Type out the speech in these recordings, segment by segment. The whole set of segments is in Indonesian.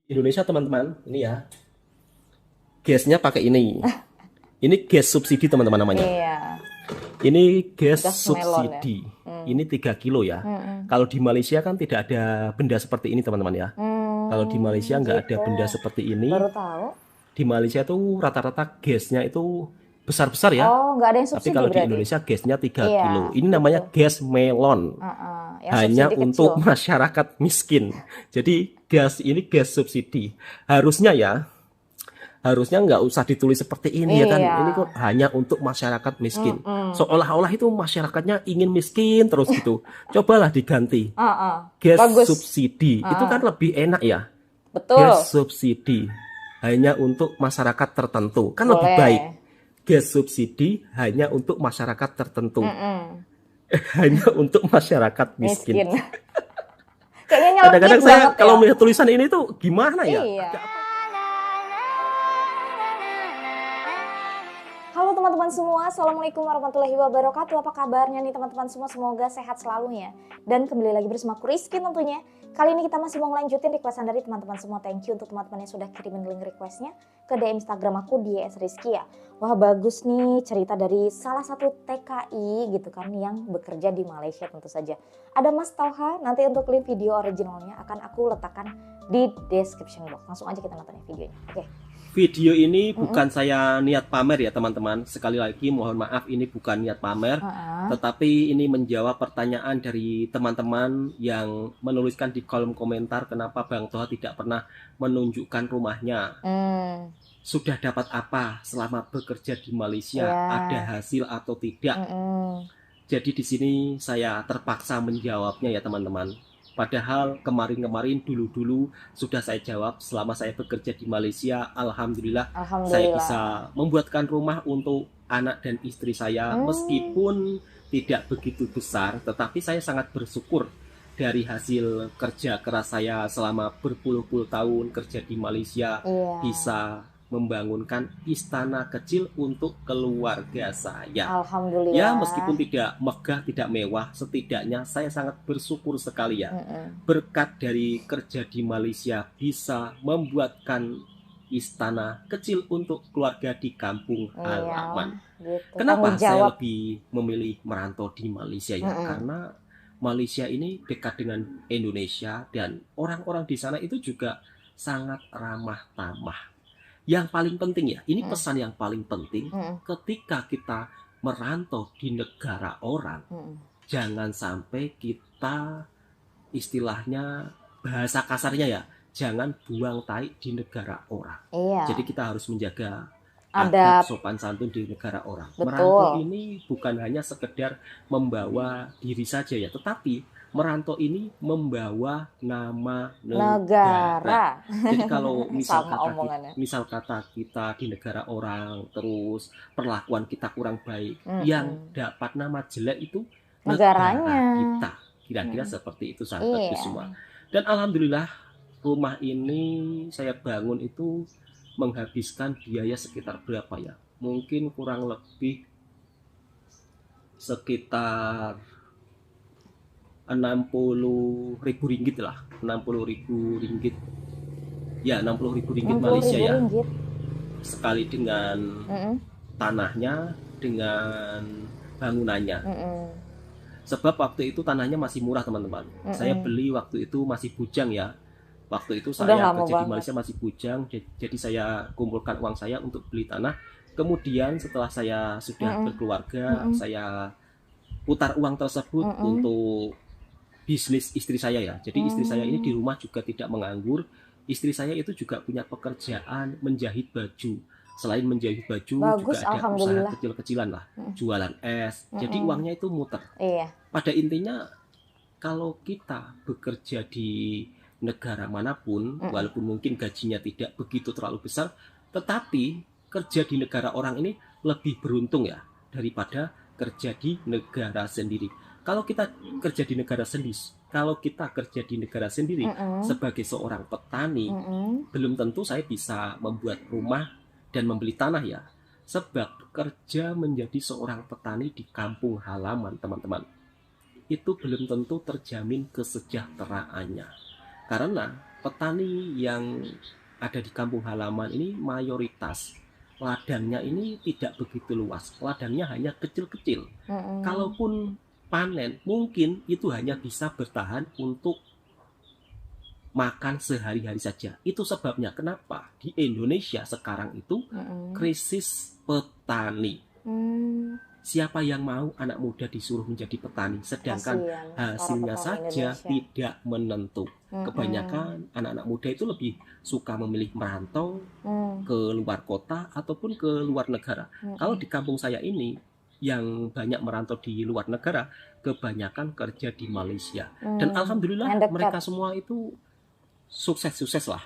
Indonesia teman-teman, ini ya, gasnya pakai ini. Ini gas subsidi teman-teman namanya. Iya, Ini gas gas melon ya. subsidi. Hmm. Ini 3 kilo ya. Hmm. Kalau di Malaysia kan tidak ada benda seperti ini teman-teman ya. Kalau di Malaysia nggak ada Gitu. benda seperti ini. Baru tahu. Di Malaysia tuh rata-rata gasnya itu besar-besar ya. Oh, nggak ada yang Tapi subsidi kalau di berarti? Indonesia gasnya 3 Iya, kilo. Ini namanya betul. gas melon. Yang Hanya subsidi kecil. untuk masyarakat miskin. Jadi gas ini gas subsidi. Harusnya nggak usah ditulis seperti ini ya kan. Iya. Ini kok hanya untuk masyarakat miskin. Mm-mm. Seolah-olah itu masyarakatnya ingin miskin terus gitu. Cobalah diganti. Gas Bagus. subsidi. Itu kan lebih enak ya. Betul. Gas subsidi. Hanya untuk masyarakat tertentu. Kan lebih baik. Boleh. Gas subsidi hanya untuk masyarakat tertentu. Mm-mm. Hanya untuk masyarakat miskin. Miskin. Kayaknya Kadang-kadang nyelekit saya banget kalau ya. melihat tulisan ini tuh gimana ya? Iya. Agak apa? Halo teman-teman semua, Assalamualaikum warahmatullahi wabarakatuh. Apa kabarnya nih teman-teman semua? Semoga sehat selalu ya. Dan kembali lagi bersama aku Rizky tentunya. Kali ini kita masih mau ngelanjutin requestan dari teman-teman semua. Thank you untuk teman-teman yang sudah kirimin link requestnya ke DM Instagram aku di @rizky ya. Wah bagus nih cerita dari salah satu TKI gitu kan yang bekerja di Malaysia tentu saja. Ada Mas Tauha, nanti untuk link video originalnya akan aku letakkan di description box. Langsung aja kita nonton ya videonya. Oke. Video ini bukan saya niat pamer ya teman-teman. Sekali lagi mohon maaf ini bukan niat pamer. Tetapi ini menjawab pertanyaan dari teman-teman yang menuliskan di kolom komentar kenapa Bang Toha tidak pernah menunjukkan rumahnya. Sudah dapat apa selama bekerja di Malaysia? Ada hasil atau tidak? Jadi di sini saya terpaksa menjawabnya ya teman-teman. Padahal kemarin-kemarin dulu-dulu sudah saya jawab selama saya bekerja di Malaysia. Alhamdulillah saya bisa membuatkan rumah untuk anak dan istri saya. Meskipun tidak begitu besar, tetapi saya sangat bersyukur dari hasil kerja keras saya selama berpuluh-puluh tahun kerja di Malaysia. Bisa membangunkan istana kecil untuk keluarga saya. Alhamdulillah. Ya meskipun tidak megah, tidak mewah, setidaknya saya sangat bersyukur sekali ya. Berkat dari kerja di Malaysia bisa membuatkan istana kecil untuk keluarga di kampung halaman. Gitu. Kenapa saya lebih memilih merantau di Malaysia ya? Karena Malaysia ini dekat dengan Indonesia dan orang-orang di sana itu juga sangat ramah tamah. Yang paling penting ya, ini pesan yang paling penting ketika kita merantau di negara orang, jangan sampai kita istilahnya bahasa kasarnya ya, jangan buang tai di negara orang. Jadi kita harus menjaga adab sopan santun di negara orang. Merantau ini bukan hanya sekedar membawa diri saja ya, tetapi merantau ini membawa nama negara. Jadi kalau misal kata kita di negara orang terus perlakuan kita kurang baik, yang dapat nama jelek itu negaranya kita. Kira-kira seperti itu sahabat semua. Dan alhamdulillah rumah ini saya bangun itu menghabiskan biaya sekitar berapa ya? Mungkin kurang lebih sekitar 60.000 ringgit lah, 60.000 ringgit ya, 60.000 ringgit Malaysia ya, sekali dengan tanahnya, dengan bangunannya. Sebab waktu itu tanahnya masih murah teman-teman. Saya beli waktu itu masih bujang ya. Waktu itu saya kerja di Malaysia masih bujang, jadi saya kumpulkan uang saya untuk beli tanah. Kemudian setelah saya sudah berkeluarga, saya putar uang tersebut untuk bisnis istri saya ya. Jadi istri saya ini di rumah juga tidak menganggur. Istri saya itu juga punya pekerjaan menjahit baju. Selain menjahit baju juga ada usaha kecil-kecilan lah, jualan es. Jadi uangnya itu muter. Pada intinya kalau kita bekerja di negara manapun, walaupun mungkin gajinya tidak begitu terlalu besar, tetapi kerja di negara orang ini lebih beruntung ya daripada kerja di negara sendiri. Kalau kita kerja di negara sendiri, sebagai seorang petani, belum tentu saya bisa membuat rumah dan membeli tanah ya. Sebab kerja menjadi seorang petani di kampung halaman teman-teman, itu belum tentu terjamin kesejahteraannya. Karena petani yang ada di kampung halaman ini mayoritas ladangnya ini tidak begitu luas, ladangnya hanya kecil-kecil. Kalaupun panen, mungkin itu hanya bisa bertahan untuk makan sehari-hari saja. Itu sebabnya kenapa di Indonesia sekarang itu krisis petani. Siapa yang mau anak muda disuruh menjadi petani, sedangkan hasilnya saja tidak menentu. Kebanyakan anak-anak muda itu lebih suka memilih merantau ke luar kota ataupun ke luar negara. Kalau di kampung saya ini yang banyak merantau di luar negara, kebanyakan kerja di Malaysia. Dan alhamdulillah mereka semua itu sukses-sukses lah.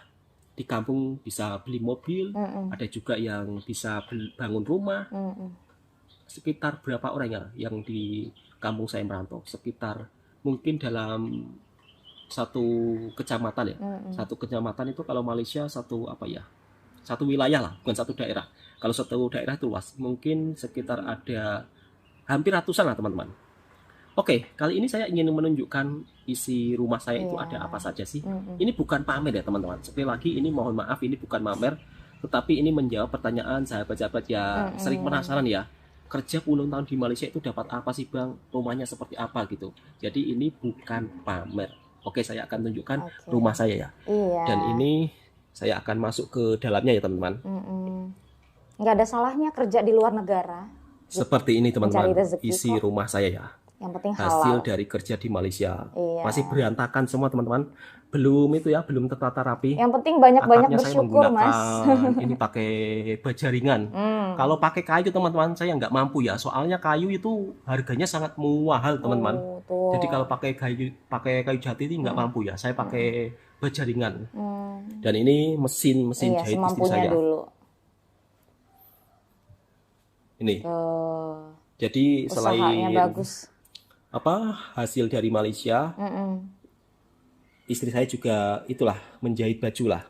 Di kampung bisa beli mobil, ada juga yang bisa bangun rumah. Sekitar berapa orang ya yang di kampung saya merantau? Sekitar mungkin dalam satu kecamatan ya. Satu kecamatan itu kalau Malaysia satu satu wilayah lah, bukan satu daerah. Kalau satu daerah itu luas, mungkin sekitar ada hampir ratusan lah teman-teman. Oke, kali ini saya ingin menunjukkan isi rumah saya itu ada apa saja sih. Ini bukan pamer ya teman-teman. Sekali lagi ini mohon maaf, ini bukan pamer, tetapi ini menjawab pertanyaan sahabat-sahabat yang sering penasaran ya. Kerja puluhan tahun di Malaysia itu dapat apa sih bang? Rumahnya seperti apa gitu. Jadi ini bukan pamer. Oke, saya akan tunjukkan rumah saya ya. Dan ini saya akan masuk ke dalamnya ya teman-teman. Nggak ada salahnya kerja di luar negara. Seperti ini teman-teman, isi rumah saya ya. Yang penting hasil halal. Dari kerja di Malaysia. Masih berantakan semua teman-teman. Belum itu ya, belum tertata rapi. Yang penting banyak-banyak bersyukur saya mas. Ini pakai bajaringan. Kalau pakai kayu teman-teman saya nggak mampu ya. Soalnya kayu itu harganya sangat mahal teman-teman. Jadi kalau pakai kayu jati ini nggak mampu ya. Saya pakai bajaringan. Dan ini mesin jahit istri saya. Dulu. Ini. Jadi selain bagus. Hasil dari Malaysia, istri saya juga itulah menjahit baju lah.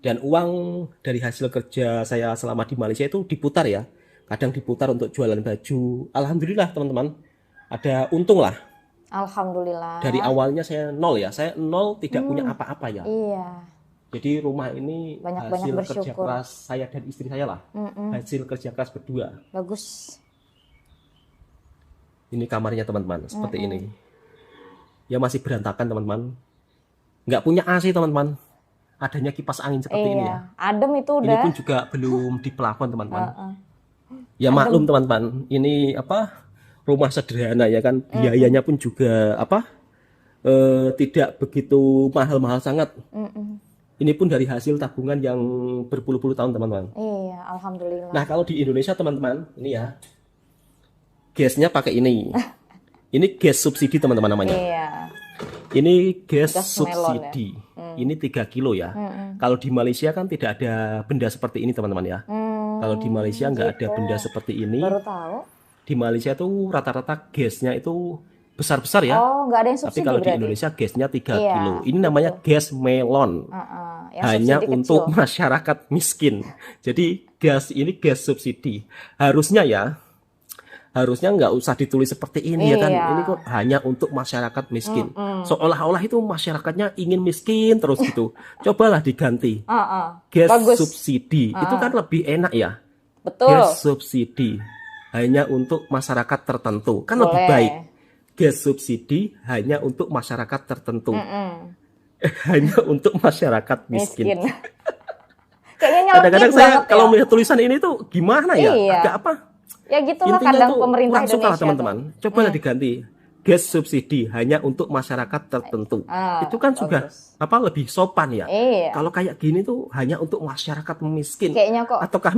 Dan uang dari hasil kerja saya selama di Malaysia itu diputar ya. Kadang diputar untuk jualan baju. Alhamdulillah teman-teman, ada untung lah. Alhamdulillah. Dari awalnya saya nol ya, saya nol tidak punya apa-apa ya. Iya. Jadi rumah ini hasil kerja bersyukur. keras saya dan istri saya lah. Hasil kerja keras berdua. Bagus. Ini kamarnya teman-teman, seperti ini. Ya masih berantakan teman-teman. Nggak punya AC teman-teman. Adanya kipas angin seperti ini ya. Adem itu udah. Ini pun juga belum di plafon teman-teman. Ya maklum teman-teman, ini rumah sederhana ya kan. Biayanya pun juga tidak begitu mahal-mahal sangat. Ini pun dari hasil tabungan yang berpuluh-puluh tahun teman-teman. Iya, alhamdulillah. Nah kalau di Indonesia teman-teman, ini ya. Gasnya pakai ini. Ini gas subsidi teman-teman namanya. Iya. Ini gas subsidi. Ya? Ini 3 kilo ya. Kalau di Malaysia kan tidak ada benda seperti ini teman-teman ya. Kalau di Malaysia nggak ada benda seperti ini. Baru tahu. Di Malaysia tuh rata-rata gasnya itu besar-besar ya. Oh, nggak ada yang subsidi. Tapi kalau di Indonesia gasnya 3 kilo. Ini namanya gas melon. Hanya untuk masyarakat miskin. Jadi gas ini gas subsidi. Harusnya nggak usah ditulis seperti ini ya kan. Ini kok hanya untuk masyarakat miskin. Seolah-olah itu masyarakatnya ingin miskin terus gitu. Cobalah diganti. Gas subsidi. Itu kan lebih enak ya. Betul. Gas subsidi hanya untuk masyarakat tertentu. Kan lebih baik. Gas subsidi hanya untuk masyarakat tertentu. Hanya untuk masyarakat miskin. Kadang-kadang saya kalau melihat tulisan ini tuh gimana ya? Agak apa? Ya gitulah kadang pemerintah Indonesia. Teman-teman. Cobalah diganti. Gas subsidi hanya untuk masyarakat tertentu. Itu kan juga lebih sopan ya. Kalau kayak gini tuh hanya untuk masyarakat miskin. Kayaknya kok. Ataukah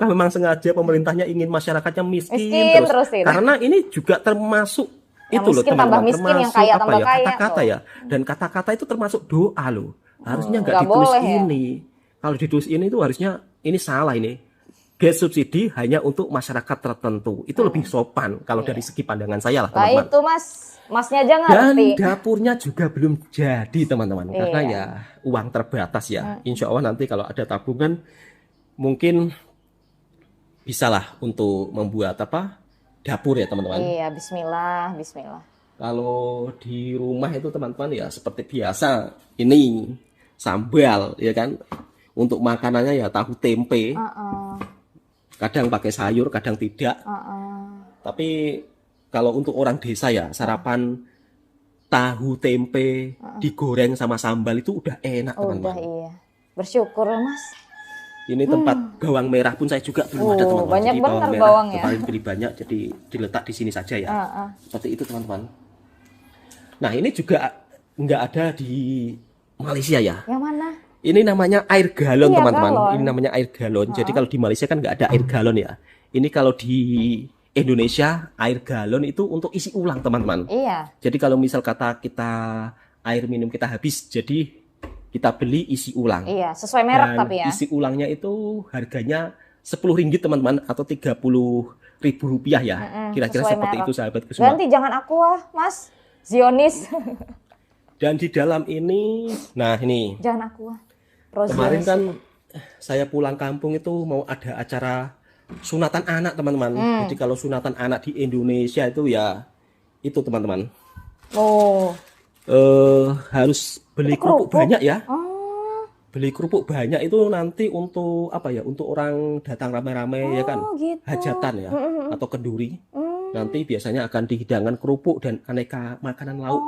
memang sengaja pemerintahnya ingin masyarakatnya miskin terus. Karena ini juga termasuk yang itu loh teman-teman, yang kaya tambah kaya. Kata-kata ya. Dan kata-kata itu termasuk doa loh. Harusnya nggak ditulis ini. Kalau ditulis ini tuh harusnya ini salah ini. Gas subsidi hanya untuk masyarakat tertentu. Itu lebih sopan kalau dari segi pandangan saya lah teman-teman. Nah itu masnya aja ngerti. Dan dapurnya juga belum jadi teman-teman. Karena ya uang terbatas ya. Insya Allah nanti kalau ada tabungan mungkin bisalah untuk membuat dapur ya teman-teman. Iya, bismillah. Kalau di rumah itu teman-teman ya seperti biasa, ini sambal ya kan. Untuk makanannya ya tahu tempe. Kadang pakai sayur, kadang tidak. Tapi kalau untuk orang desa ya sarapan tahu tempe digoreng sama sambal itu udah enak teman-teman. Udah iya. Bersyukur Mas. Ini tempat bawang merah pun saya juga belum ada teman-teman. Banyak Jadi bener merah bawang ya. kemarin beli banyak, jadi diletak di sini saja ya. Seperti itu teman-teman. Nah ini juga nggak ada di Malaysia ya. Yang mana? Ini namanya air galon Iya, teman-teman. galon. Ini namanya air galon. Jadi kalau di Malaysia kan nggak ada air galon ya. Ini kalau di Indonesia air galon itu untuk isi ulang teman-teman. Iya. Jadi kalau misal kata kita air minum kita habis, jadi kita beli isi ulang. Iya, sesuai merek Dan tapi ya. isi ulangnya itu harganya 10 ringgit teman-teman, atau 30.000 rupiah ya. Kira-kira sesuai seperti merek. itu sahabatku semua. Ganti jangan Aqua, Mas. Zionis. Dan di dalam ini, nah ini Jangan Aqua. Pro kemarin Zionis. kan saya pulang kampung itu mau ada acara sunatan anak teman-teman. Jadi kalau sunatan anak di Indonesia itu ya itu teman-teman. Oh. Harus beli Itu kerupuk kerupuk? banyak ya. Oh, Beli kerupuk banyak itu nanti untuk apa ya? Untuk orang datang rame-rame ya kan. gitu. Hajatan ya atau kenduri. Nanti biasanya akan dihidangkan kerupuk dan aneka makanan lauk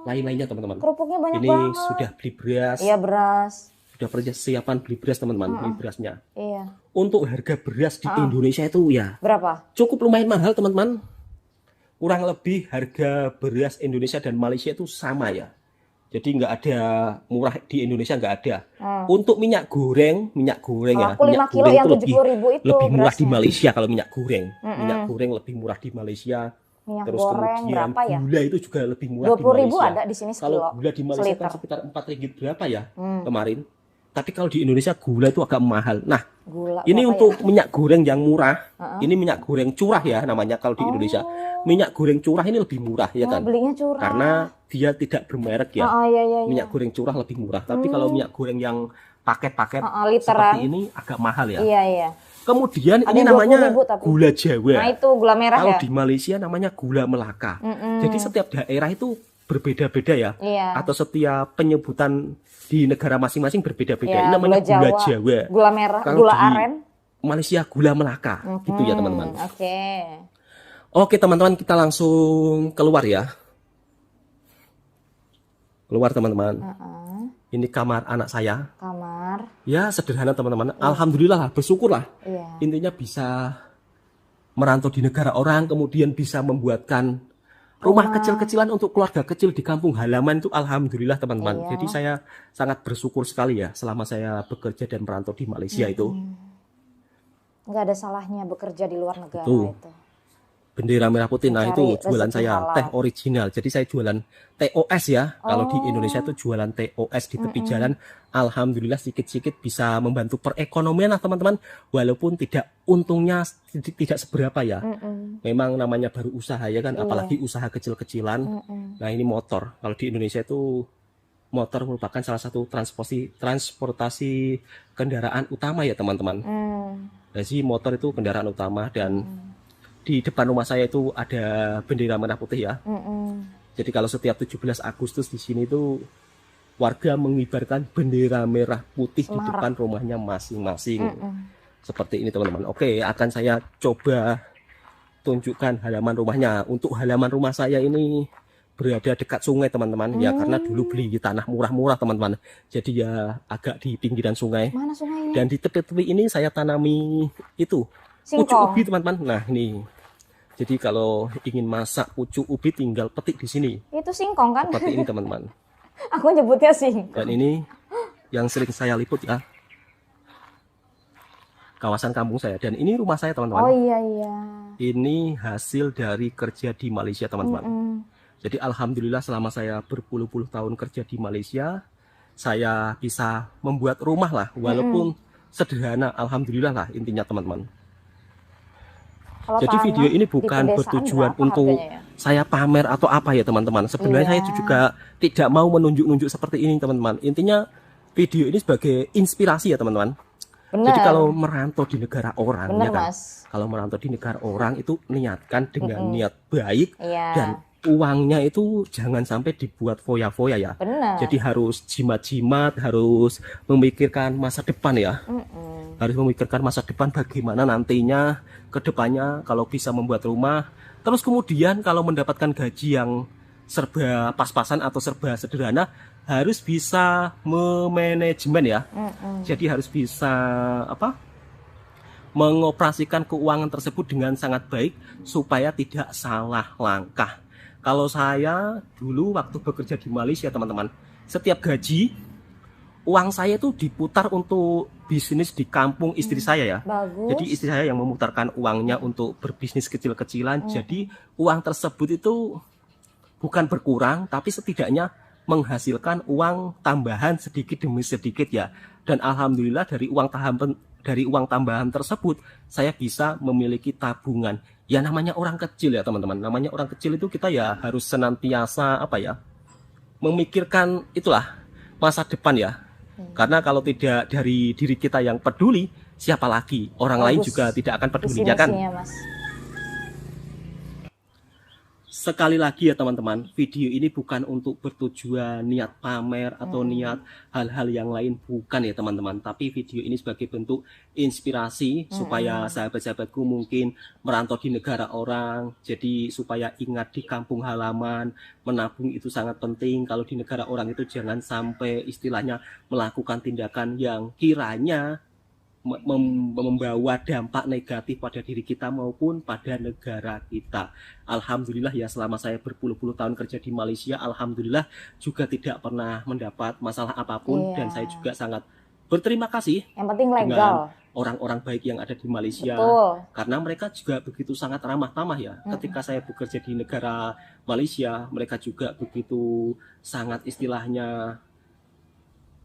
lain-lainnya teman-teman. Kerupuknya banyak Ini banget. sudah beli beras, Iya, beras. sudah persiapan beli beras teman-teman, beli berasnya. Iya. Untuk harga beras di Indonesia itu ya Berapa? cukup lumayan mahal teman-teman. Kurang lebih harga beras Indonesia dan Malaysia itu sama ya. Jadi nggak ada murah di Indonesia, nggak ada. Untuk minyak goreng Kalau ya, aku 5 minyak kilo goreng yang itu lebih 70.000 itu lebih murah di berasnya. Malaysia kalau minyak goreng. Minyak goreng lebih murah di Malaysia. Minyak Terus goreng kemudian berapa ya? gula itu juga lebih murah di 20.000 Malaysia. ada di sini Kalau sekilo. gula di Malaysia kan Seliter. sekitar 4 ringgit berapa ya kemarin. Tapi kalau di Indonesia gula itu agak mahal. Nah, Gula ini berapa untuk ya? minyak goreng yang murah. Ini minyak goreng curah ya namanya kalau di Indonesia. Minyak goreng curah ini lebih murah ya kan. Belinya curah. Karena dia tidak bermerek ya. Iya. Minyak goreng curah lebih murah. Tapi kalau minyak goreng yang paket-paket literan. seperti ini agak mahal ya. Iya. Kemudian Ada ini yang namanya 20.000 tapi. gula Jawa. Nah, itu gula merah Kalau ya? di Malaysia namanya gula Melaka. Jadi setiap daerah itu berbeda-beda ya. Iya. Atau setiap penyebutan di negara masing-masing berbeda-beda. Iya, Ini namanya gula gula Jawa. Jawa. Gula merah, Kalau gula di aren. Malaysia gula Melaka. Gitu ya teman-teman. Oke. Oke teman-teman, kita langsung keluar ya. Keluar teman-teman. Ini kamar anak saya. Kamar. Ya sederhana teman-teman. Alhamdulillah, bersyukurlah. Iya. Intinya bisa merantau di negara orang, kemudian bisa membuatkan rumah kecil-kecilan untuk keluarga kecil di kampung halaman itu alhamdulillah teman-teman. Iya. Jadi saya sangat bersyukur sekali ya selama saya bekerja dan merantau di Malaysia itu. Nggak ada salahnya bekerja di luar negara Tuh. itu. Bendera merah putih, nah Mencari itu jualan rezeki saya halal. teh original. Jadi saya jualan TOS ya. Kalau di Indonesia itu jualan TOS di tepi jalan. Alhamdulillah sedikit-sedikit bisa membantu perekonomian lah teman-teman. Walaupun tidak untungnya tidak seberapa ya. Memang namanya baru usaha ya kan. Apalagi usaha kecil-kecilan. Nah ini motor. Kalau di Indonesia itu motor merupakan salah satu transportasi kendaraan utama ya teman-teman. Jadi motor itu kendaraan utama dan di depan rumah saya itu ada bendera merah putih ya. Jadi kalau setiap 17 Agustus di sini itu warga mengibarkan bendera merah putih di depan rumahnya masing-masing. Seperti ini teman-teman. Oke, akan saya coba tunjukkan halaman rumahnya. Untuk halaman rumah saya ini berada dekat sungai teman-teman. Ya karena dulu beli tanah murah-murah teman-teman. Jadi ya agak di pinggiran sungai. Mana sungai ini? Dan di tepi-tepi ini saya tanami itu pucuk Singkong. ubi teman-teman. Nah ini. Jadi kalau ingin masak pucuk ubi tinggal petik di sini. Itu singkong kan? Seperti ini teman-teman. Aku nyebutnya singkong. Dan ini yang sering saya liput ya. Kawasan kampung saya. Dan ini rumah saya Oh teman-teman. iya. Ini hasil dari kerja di Malaysia teman-teman. Jadi alhamdulillah selama saya berpuluh-puluh tahun kerja di Malaysia, saya bisa membuat rumah lah. Walaupun sederhana, alhamdulillah lah intinya teman-teman. Kalau Jadi tanah video ini di bukan pedesaan bertujuan berapa untuk harganya ya? saya pamer atau apa ya teman-teman. Sebenarnya saya juga tidak mau menunjuk-nunjuk seperti ini teman-teman. Intinya video ini sebagai inspirasi ya teman-teman. Bener. Jadi kalau merantau di negara orang, Bener, ya kan? Mas. Kalau merantau di negara orang itu niatkan dengan niat baik Iya. dan uangnya itu jangan sampai dibuat foya-foya ya. Benar. Jadi harus jimat-jimat, harus memikirkan masa depan ya. Harus memikirkan masa depan bagaimana nantinya ke depannya kalau bisa membuat rumah. Terus kemudian kalau mendapatkan gaji yang serba pas-pasan atau serba sederhana, harus bisa memanajemen ya. Jadi harus bisa mengoperasikan keuangan tersebut dengan sangat baik supaya tidak salah langkah. Kalau saya dulu waktu bekerja di Malaysia teman-teman, setiap gaji uang saya itu diputar untuk bisnis di kampung istri saya ya. Bagus. Jadi istri saya yang memutarkan uangnya untuk berbisnis kecil-kecilan. Jadi uang tersebut itu bukan berkurang, tapi setidaknya menghasilkan uang tambahan sedikit demi sedikit ya. Dan alhamdulillah dari uang tambahan tersebut saya bisa memiliki tabungan. Ya namanya orang kecil ya teman-teman. Namanya orang kecil itu kita ya harus senantiasa memikirkan itulah masa depan ya. Karena kalau tidak dari diri kita yang peduli, siapa lagi? Orang lain juga tidak akan peduli ya kan? Mas. Sekali lagi ya teman-teman, video ini bukan untuk bertujuan niat pamer atau niat hal-hal yang lain, bukan ya teman-teman. Tapi video ini sebagai bentuk inspirasi supaya sahabat-sahabatku mungkin merantau di negara orang. Jadi supaya ingat di kampung halaman, menabung itu sangat penting. Kalau di negara orang itu jangan sampai istilahnya melakukan tindakan yang kiranya membawa dampak negatif pada diri kita maupun pada negara kita. Alhamdulillah ya selama saya berpuluh-puluh tahun kerja di Malaysia, alhamdulillah juga tidak pernah mendapat masalah apapun. Dan saya juga sangat berterima kasih yang penting legal dengan orang-orang baik yang ada di Malaysia. Betul. Karena mereka juga begitu sangat ramah tamah ya. Ketika saya bekerja di negara Malaysia, mereka juga begitu sangat istilahnya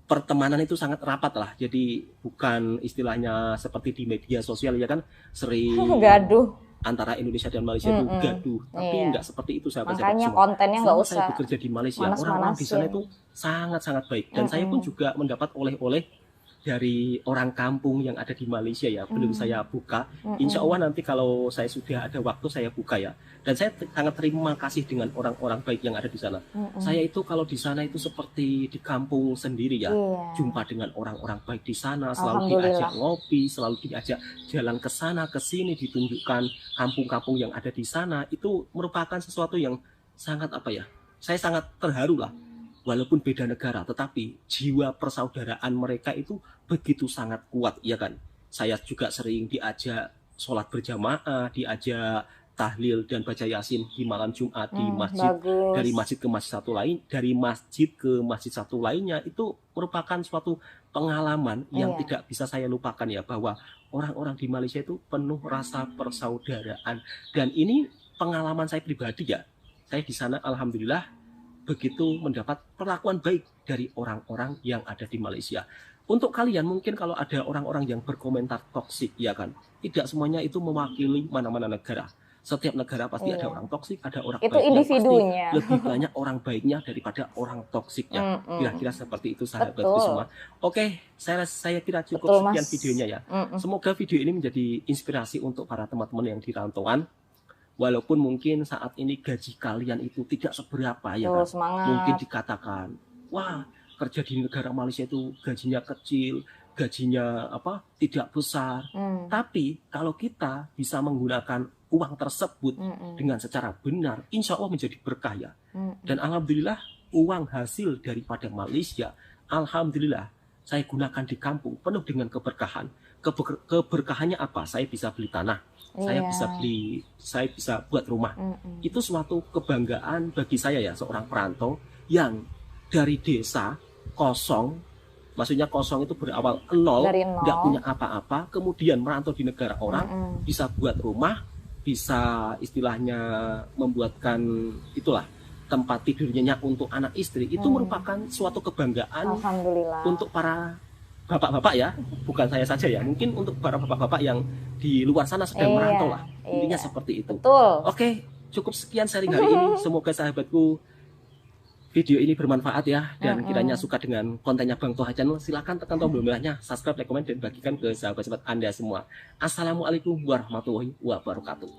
pertemanan itu sangat rapat lah. Jadi bukan istilahnya seperti di media sosial ya kan sering gaduh antara Indonesia dan Malaysia itu gaduh. Tapi enggak seperti itu sahabat-sahabat makanya semua. kontennya nggak usah saya bekerja di Malaysia, orang-orang di sana itu sangat-sangat baik. Dan saya pun juga mendapat oleh-oleh dari orang kampung yang ada di Malaysia ya. Belum saya buka. Insya Allah nanti kalau saya sudah ada waktu saya buka ya. Dan saya sangat terima kasih dengan orang-orang baik yang ada di sana. Saya itu kalau di sana itu seperti di kampung sendiri ya. Jumpa dengan orang-orang baik di sana, selalu diajak ngopi, selalu diajak jalan ke sana ke sini, ditunjukkan kampung-kampung yang ada di sana. Itu merupakan sesuatu yang sangat saya sangat terharu lah. Walaupun beda negara, tetapi jiwa persaudaraan mereka itu begitu sangat kuat, ya kan? Saya juga sering diajak sholat berjamaah, diajak tahlil dan baca yasin di malam Jumat di masjid. Dari masjid ke masjid satu lain, dari masjid ke masjid satu lainnya, itu merupakan suatu pengalaman yang tidak bisa saya lupakan ya, bahwa orang-orang di Malaysia itu penuh rasa persaudaraan. Dan ini pengalaman saya pribadi ya. Saya di sana alhamdulillah begitu mendapat perlakuan baik dari orang-orang yang ada di Malaysia. Untuk kalian mungkin kalau ada orang-orang yang berkomentar toksik ya kan, tidak semuanya itu mewakili mana-mana negara. Setiap negara pasti ada orang toksik, ada orang itu baiknya, individunya. pasti lebih banyak orang baiknya daripada orang toksiknya. Kira-kira seperti itu sahabatku semua. Oke, saya kira cukup sekian videonya ya. Semoga video ini menjadi inspirasi untuk para teman-teman yang di rantauan. Walaupun mungkin saat ini gaji kalian itu tidak seberapa ya kan? Mungkin dikatakan, wah kerja di negara Malaysia itu gajinya kecil, gajinya tidak besar. Tapi kalau kita bisa menggunakan uang tersebut dengan secara benar, insya Allah menjadi berkah ya. Dan alhamdulillah uang hasil daripada Malaysia, alhamdulillah saya gunakan di kampung penuh dengan keberkahan. Keberkahannya apa? Saya bisa beli tanah, saya bisa buat rumah. Itu suatu kebanggaan bagi saya ya, seorang perantau yang dari desa kosong, maksudnya kosong itu berawal nol, nggak punya apa-apa, kemudian merantau di negara orang, bisa buat rumah, bisa istilahnya membuatkan itulah tempat tidurnya untuk anak istri. Itu merupakan suatu kebanggaan untuk para bapak-bapak ya, bukan saya saja ya, mungkin untuk para bapak-bapak yang di luar sana sedang merantau lah, intinya seperti itu. Oke, cukup sekian sharing hari ini. Semoga sahabatku video ini bermanfaat ya, dan kiranya suka dengan kontennya Bang Toha Channel, silahkan tekan tombol merahnya, subscribe, like, komen, dan bagikan ke sahabat-sahabat Anda semua. Assalamualaikum warahmatullahi wabarakatuh.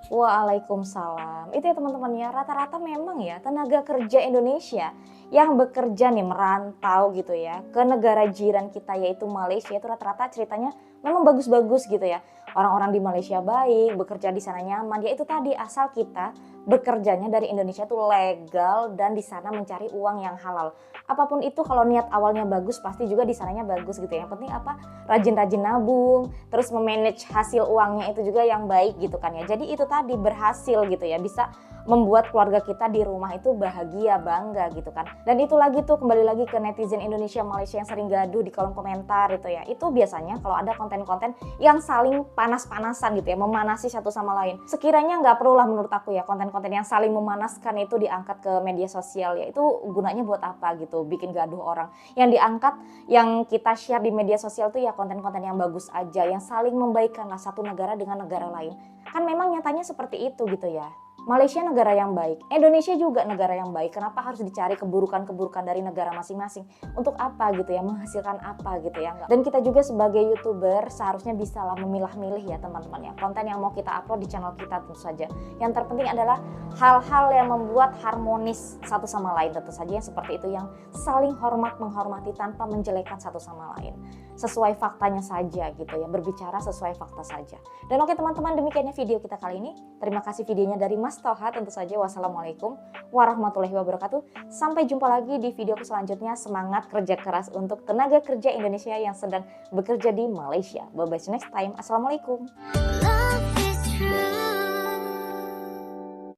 Waalaikumsalam. Itu ya teman-teman ya, rata-rata memang ya tenaga kerja Indonesia yang bekerja nih merantau gitu ya ke negara jiran kita yaitu Malaysia itu rata-rata ceritanya memang bagus-bagus gitu ya. Orang-orang di Malaysia baik, bekerja di sana nyaman. Ya itu tadi asal kita bekerjanya dari Indonesia itu legal dan di sana mencari uang yang halal. Apapun itu kalau niat awalnya bagus pasti juga di sananya bagus gitu ya. Yang penting apa? Rajin-rajin nabung, terus memanage hasil uangnya itu juga yang baik gitu kan ya. Jadi itu tadi berhasil gitu ya, bisa membuat keluarga kita di rumah itu bahagia, bangga gitu kan. Dan itu lagi tuh kembali lagi ke netizen Indonesia Malaysia yang sering gaduh di kolom komentar itu ya. Itu biasanya kalau ada konten-konten yang saling panas-panasan gitu ya, memanasi satu sama lain. Sekiranya nggak perlu lah menurut aku ya konten-konten yang saling memanaskan itu diangkat ke media sosial ya. Itu gunanya buat apa gitu, bikin gaduh orang. Yang diangkat, yang kita share di media sosial tuh ya konten-konten yang bagus aja, yang saling membaikkan lah satu negara dengan negara lain. Kan memang nyatanya seperti itu gitu ya. Malaysia negara yang baik, Indonesia juga negara yang baik. Kenapa harus dicari keburukan-keburukan dari negara masing-masing? Untuk apa gitu ya, menghasilkan apa gitu ya. Dan kita juga sebagai YouTuber seharusnya bisa lah memilah-milih ya teman-teman ya. Konten yang mau kita upload di channel kita tentu saja. Yang terpenting adalah hal-hal yang membuat harmonis satu sama lain tentu saja, yang seperti itu, yang saling hormat menghormati tanpa menjelekkan satu sama lain. Sesuai faktanya saja gitu ya, berbicara sesuai fakta saja. Dan oke teman-teman, demikiannya video kita kali ini. Terima kasih videonya dari Mas Toha tentu saja. Wassalamualaikum warahmatullahi wabarakatuh. Sampai jumpa lagi di video selanjutnya. Semangat kerja keras untuk tenaga kerja Indonesia yang sedang bekerja di Malaysia. Bye bye, see you next time. Assalamualaikum. Love is true.